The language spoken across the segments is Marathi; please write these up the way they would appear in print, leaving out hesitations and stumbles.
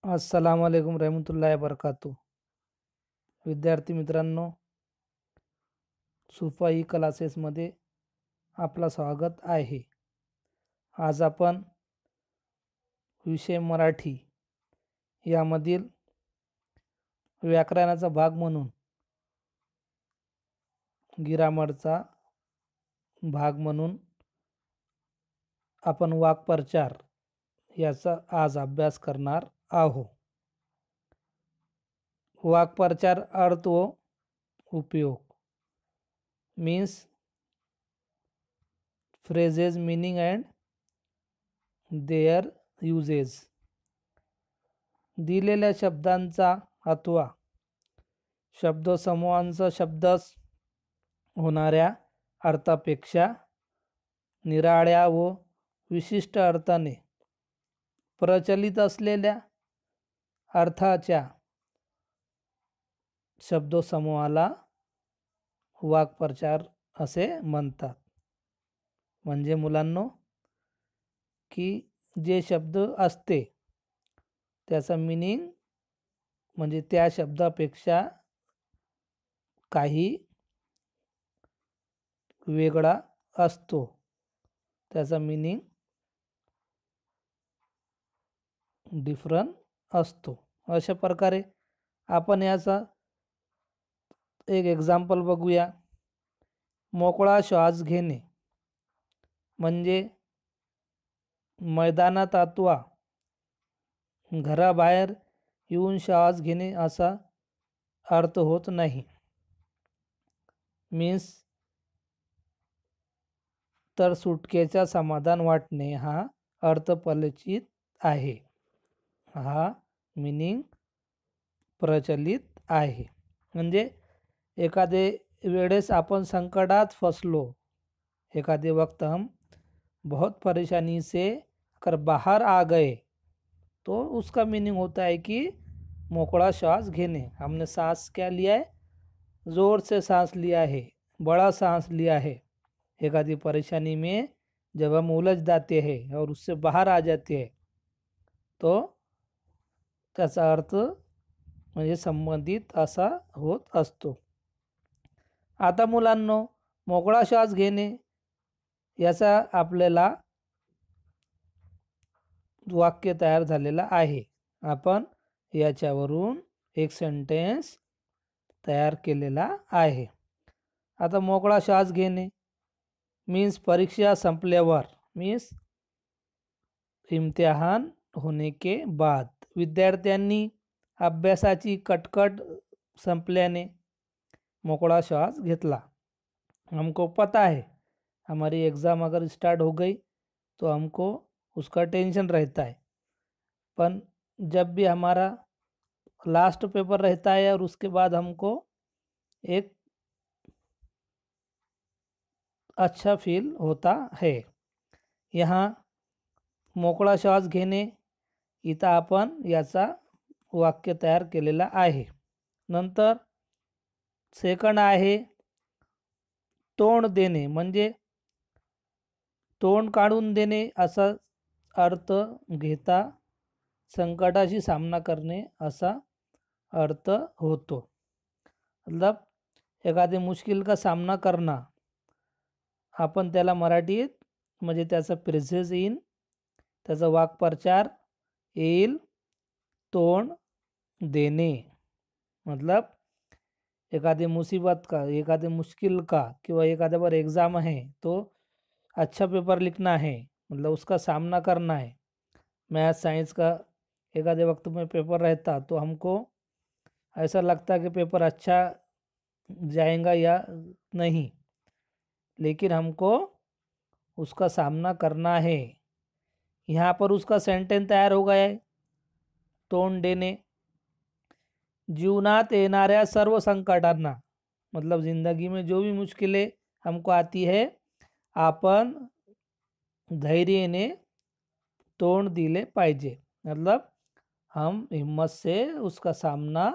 अस्सलाम वालेकुम रहमतुल्लाहि वबरकातु. विद्यार्थी मित्रांनो, सुफाई क्लासेसमध्ये आपलं स्वागत आहे. आज आपण विषय मराठी यामधील व्याकरणाचा भाग म्हणून गिरामरचा भाग म्हणून आपण वाक्प्रचार याचा आज अभ्यास करणार आहोत. वाक्प्रचार अर्थ व उपयोग means phrases meaning and their uses. दिलेल्या शब्दांचा अथवा शब्दसमूहांचा शब्दास होणाऱ्या अर्थापेक्षा निराळ्या व विशिष्ट अर्थाने प्रचलित असलेल्या अर्थाच्या शब्दसमूहाला वाक्प्रचार असे म्हणतात. म्हणजे मुलांनो, की जे शब्द असते त्याचा मीनिंग म्हणजे त्या शब्दापेक्षा काही वेगळा असतो, त्याचा मीनिंग डिफरंट असतो. अशा प्रकारे आपण याचा एक एक्झाम्पल बघूया. मोकळा श्वास घेणे म्हणजे मैदानात अथवा घराबाहेर येऊन श्वास घेणे असा अर्थ होत नाही. मीन्स तर सुटकेचा समाधान वाटणे हा अर्थ प्रचलित आहे, हा मीनिंग प्रचलित आहे. म्हणजे एखादे वेळेस आपण संकटात फंसलो, एखादे वक्त हम बहुत परेशानी से कर बाहर आ गए, तो उसका मीनिंग होता है कि मोकड़ा श्वास घेने. हमने सांस क्या लिया है, ज़ोर से सांस लिया है, बड़ा सांस लिया है. एखादी परेशानी में जब हम उलझ जाते हैं और उससे बाहर आ जाते हैं तो त्याचा अर्थ म्हणजे संबंधित असा होत असतो. आता मुलांनो, मोकळा श्वास घेणे याचा आपल्याला वाक्य तयार झालेला आहे. आपण याच्यावरून एक सेंटेन्स तयार केलेला आहे. आता मोकळा श्वास घेणे मीन्स परीक्षा संपल्यावर, मीन्स इम्तिहान होने के बाद विद्यार्थ्यांनी अभ्यासाची कटकट संपल्याने मोकड़ा श्वास घेतला. हमको पता है हमारी एग्ज़ाम अगर स्टार्ट हो गई तो हमको उसका टेंशन रहता है, पर जब भी हमारा लास्ट पेपर रहता है और उसके बाद हमको एक अच्छा फील होता है. यहाँ मोकळा श्वास घेणे इथं आपण याचा वाक्य तयार केलेला आहे. नंतर सेकंड आहे तोंड देणे, म्हणजे तोंड काढून देणे असा अर्थ घेता संकटाशी सामना करणे असा अर्थ होतो. मतलब एखादी मुश्किल का सामना करना, आपण त्याला मराठीत म्हणजे त्याचा प्रेझेस येईल, त्याचा वाक्प्रचार येईल तोंड देणे. मतलब एखादी मुसीबत का, एखादी मुश्किल का, किंवा एखाद्या पर एग्ज़ाम है तो अच्छा पेपर लिखना है, मतलब उसका सामना करना है. मैथ साइंस का एखादे वक्त में पेपर रहता तो हमको ऐसा लगता कि पेपर अच्छा जाएगा या नहीं, लेकिन हमको उसका सामना करना है. यहाँ पर उसका सेंटेंस तयार हो गया है, तोंड देणे. जीवनात येणाऱ्या सर्व संकटांना, मतलब ज़िंदगी में जो भी मुश्किलें हमको आती है आपण धैर्याने तोंड दिले पाहिजे. मतलब हम हिम्मत से उसका सामना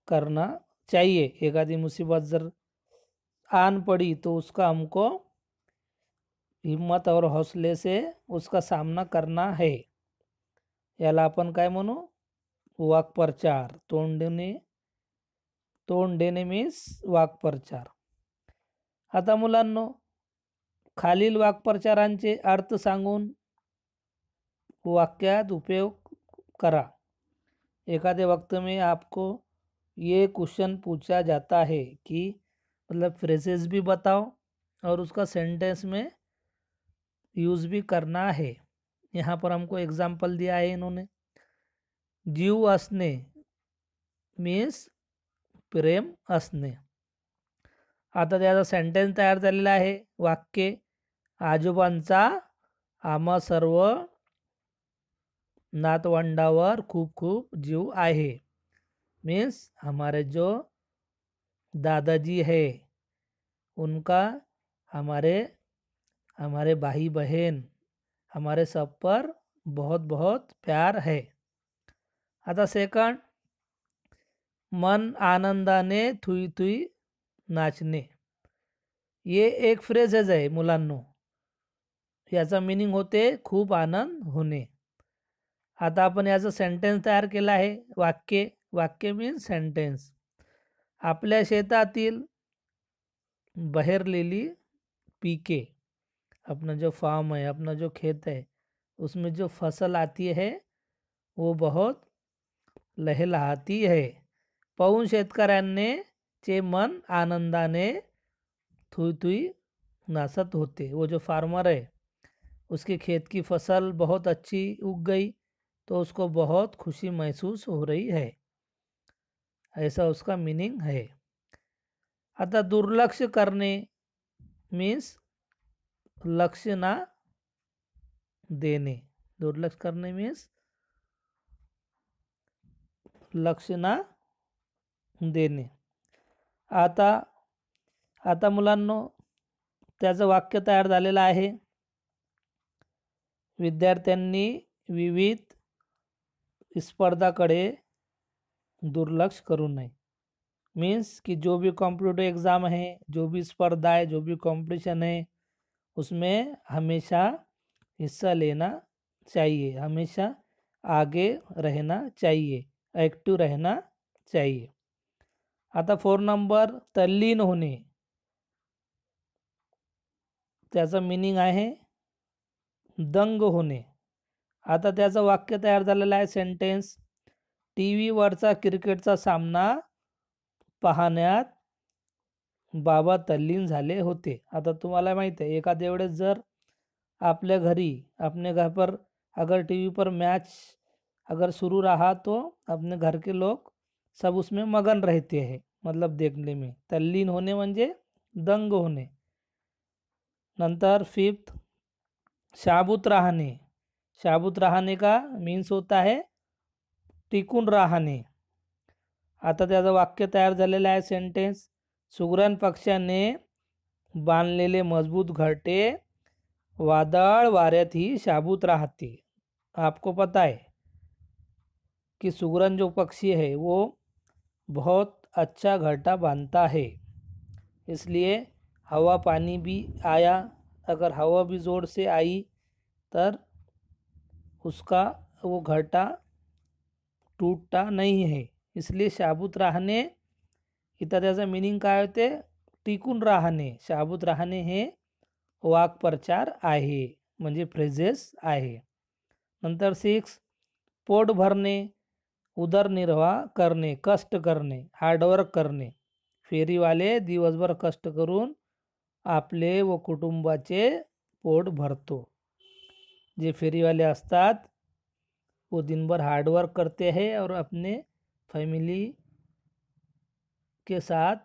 करना चाहिए. एखादी मुसीबत जर आन पड़ी तो उसका हमको हिम्मत और हौसले से उसका सामना करना है. याला आपण काय म्हणू, वाक्प्रचार. तोंड देणे मीन्स वाक्प्रचार. आता मुलांनो, खालील वाक्प्रचारांचे अर्थ सांगून वाक्यात उपयोग करा. एखादे वक्त में आपको ये क्वेश्चन पूछा जाता है कि मतलब फ्रेजेस भी बताओ और उसका सेंटेंस में यूज़ भी करना है. यहाँ पर हमको एग्जाम्पल दिया है इन्होंने. जीव असणे मीन्स प्रेम असणे. आता त्याचा सेंटेन्स तयार झालेला आहे. वाक्य, आजोबांचा आम्हा सर्व नातवंडावर खूप खूप जीव आहे. मीन्स हमारे जो दादाजी है उनका हमारे भाई बहन हमारे सब पर बहुत बहुत प्यार है. आता सेकंड, मन आनंदाने थुई थुई नाचणे. ये एक फ्रेजेस आहे मुलांनो. याचा मिनिंग होते खूप आनंद होणे. आता आपण याचं सेंटेन्स तयार केलं आहे. वाक्य मीन्स सेंटेन्स. आपल्या शेतातील बहरलेली पीके, अपना जो फार्म है, अपना जो खेत है, उसमें जो फसल आती है वो बहुत लहलहाती है. पाहून शेतकऱ्यांने चे मन आनंदाने थुई थुई नाचत होते. वो जो फार्मर है उसके खेत की फसल बहुत अच्छी उग गई तो उसको बहुत खुशी महसूस हो रही है. ऐसा उसका मीनिंग है. आता दुर्लक्ष करणे मीन्स लक्ष ना देणे. दुर्लक्ष करणे मीन्स लक्ष ना देणे. आता मुलांनो, त्याचं वाक्य तयार झालेलं आहे. विद्यार्थ्यांनी विविध स्पर्धाकडे दुर्लक्ष करू नये. मीन्स कि जो भी कॉम्पिटिटिव एग्ज़ाम है, जो भी स्पर्धा है, जो भी कंपटीशन है, उसमें हमेशा हिस्सा लेना चाहिए. हमेशा आगे रहना चाहिए, एक्टिव रहना चाहिए. आता 4 नंबर, तल्लीन होणे. त्याचा मीनिंग आहे दंग होणे. आता त्याचं वाक्य तयार झालेलं आहे. सेंटेन्स, टी व्हीवरचा क्रिकेटचा सामना पाहण्यात बाबा तल्लीन झाले होते. आता तुम्हाला माहिती आहे, एखाद्या वेळेस जर आपल्या घरी, अपने घर पर अगर टीवी पर मैच अगर शुरू रहा तो अपने घर के लोग सब उसमें मगन रहते हैं, मतलब देखने में. तल्लीन होणे म्हणजे दंग होणे. नंतर 5th, शाबूत राहणे. शाबूत राहणे का मीन्स होता है टिकून राहणे. आता त्याचं वाक्य तयार झालेलं आहे. सेंटेन्स, सुगरण पक्ष्याने बांधलेले मजबूत घरटे वादळ वाऱ्यातही शाबूत राहते. आपको पता है कि सुगरण जो पक्षी है वो बहुत अच्छा घरटा बांधता है. इसलिए हवा पानी भी आया, अगर हवा भी ज़ोर से आई तर उसका वो घरटा टूटता नहीं है. इसलिए शाबूत राहणे, इथं त्याचा मिनिंग काय होते, टिकून राहणे. शाबूत राहणे हे वाक्प्रचार आहे, म्हणजे फ्रेजेस आहे. नंतर 6, पोट भरणे, उदरनिर्वाह करणे, कष्ट करणे, हार्डवर्क करणे. फेरीवाले दिवसभर कष्ट करून आपले व कुटुंबाचे पोट भरतो. जे फेरीवाले असतात वो दिन भर हार्डवर्क करते हैं और अपने फैमिली के साथ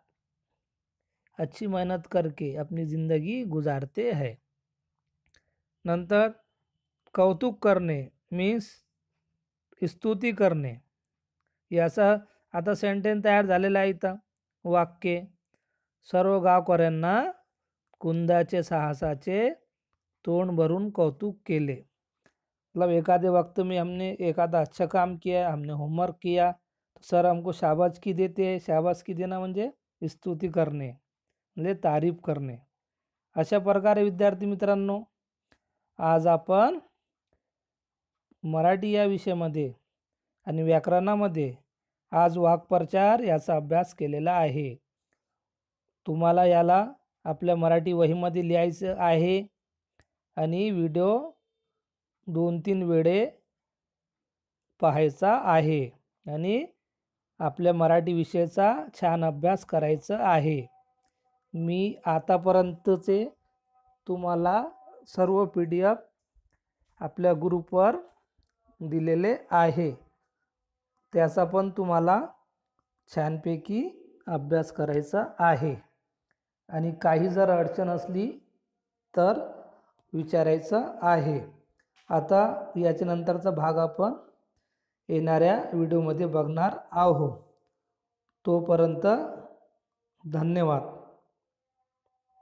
अच्छी मेहनत करके अपनी ज़िंदगी गुजारते हैं. नंतर कौतुक करणे मीन्स स्तुती करणे. याचा आता सेंटेन्स तयार झालेला आहे. इथं वाक्य, सर्व गावकऱ्यांना कुंदाचे साहसाचे तोंड भरून कौतुक केले. मतलब एखादे वक्त में हमने एखादा अच्छा काम किया, हमने होमवर्क किया तो सर हमको शाबाशकी देते हैं. शाबाशकी देना म्हणजे स्तुती करणे, म्हणजे तारीफ करणे. अशा प्रकारे विद्यार्थी मित्रांनो, आज आपण मराठी या विषयामध्ये आणि व्याकरणामध्ये आज वाक्प्रचार याचा अभ्यास केलेला आहे. तुम्हाला याला आपल्या मराठी वहीमध्ये लिहायचं आहे आणि व्हिडिओ 2-3 वेळे पाहायचा आहे आणि आपल्या मराठी विषयाचा छान अभ्यास करायचा आहे. मी आतापर्यंतचे तुम्हाला सर्व PDF आपल्या ग्रुपवर दिलेले आहे. त्याचा पण तुम्हाला छानपैकी अभ्यास करायचा आहे आणि काही जर अडचण असली तर विचारायचं आहे. आता याच्यानंतरचा भाग आपण येणाऱ्या व्हिडिओमध्ये बघणार आहोत. तोपर्यंत धन्यवाद.